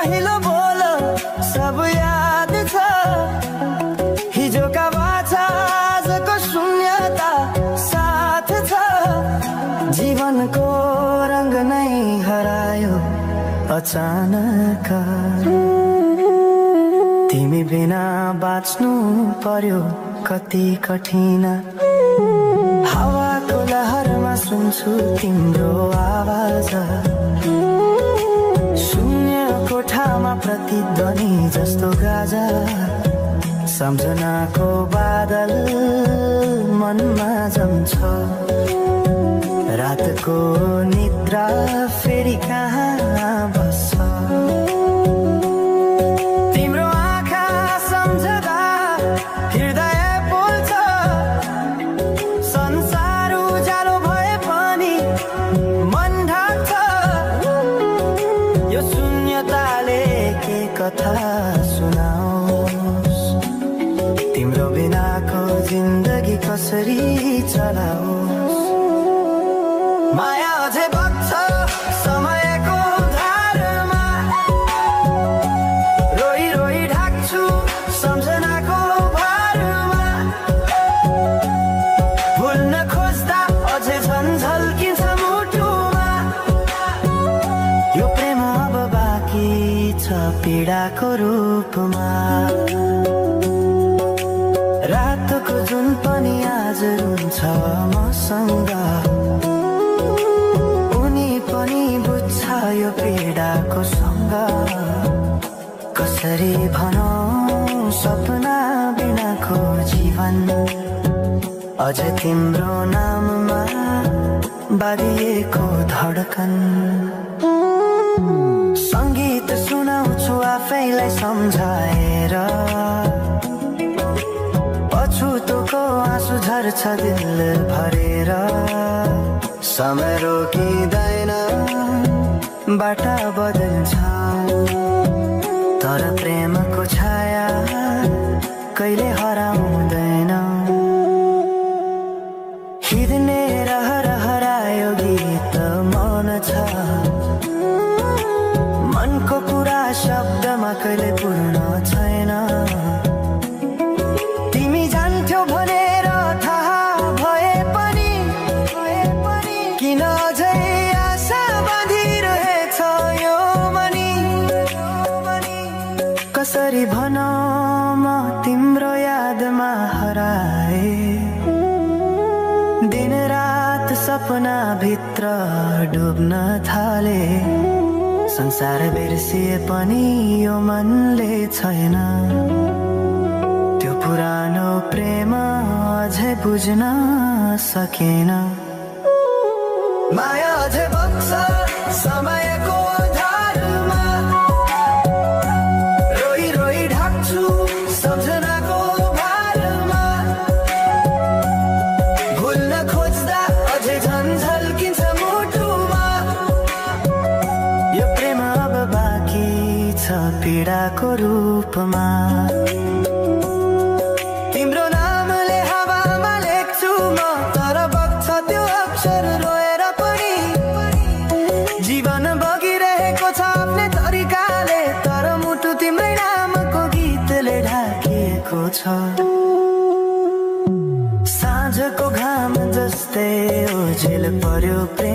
पहिलो बोल सब याद छ, हिजोका बाछा आजको शून्यता साथ छ। जीवनको रंग नै हरायो अचानक, तिमी बिना बाँच्नु पर्यो कति कठिन। हावाको लहरमा सुन्छु तिम्रो आवाज, शून्य कोठामा प्रतिध्वनि जस्तो गाजा। सम्झनाको बादल मनमा जम्छ, रातको निद्रा फेरि कहाँ बस्छ। तिम्रो आँखा सम्झदा हृदय बोल्छ, संसार उज्यालो भए पनि मन ढाक्छ। यो शून्यताले के कथा सुनाओस्, तिम्रो बिनाको जिन्दगी कसरी चलाओस्। माया अझै बग्छ समयको धारमा, रोई रोई ढाक्छु सम्झनाको भारमा। भुल्न खोज्दा अझै झल्किन्छ मुटुमा, यो प्रेम अब बाँकी छ पीडाको रूपमा। रातको जुन पनि आज रुन्छ मसँग, उनी पनि बुझ्छ यो पीडाको सँग। कसरी भनौं सपना बिनाको जीवन, अझ तिम्रो नाममा बाँधिएको धडकन। संगीत सुनाउँछु आफैलाई सम्झाएर, पछुतोको आँसु झर्छ दिल भरेर। समय रोकिँदैन बाटा बदल्छ, तर प्रेमको छाया कहिले हराउँदैन। हिँड्ने रहर हरायो गीत मौन छ, मनको कुरा शब्दमा कहिले पूर्ण छैन। तिमी जान्थ्यौ भनेर थाहा भए पनि किन अझै आशा बाँधिरहेछ यो मनी। कसरी भनौं म तिम्रो यादमा हराए, दिन रात सपना भित्र डुब्न थाले। संसार बिर्सिए पनि यो मनले छैन, त्यो पुरानो प्रेम अझै बुझ्न सकेन। माया अझै बग्छ समयको धारमा, रोई रोई ढाक्छु सम्झनाको भारमा। भुल्न खोज्दा अझै झल्किन्छ मुटुमा, यो प्रेम अब बाँकी छ पीडाको रूपमा। तिम्रो नामले हावामा लेख्छु म, तर बग्छ त्यो अक्षर रोएर पनि। जीवन बगिरहेको छ आफ्नै तरिकाले, तर मुटु तिम्रै नामको गीतले ढाकिएको छ। साँझको घाम जस्तै ओझेल पर्यो प्रेम।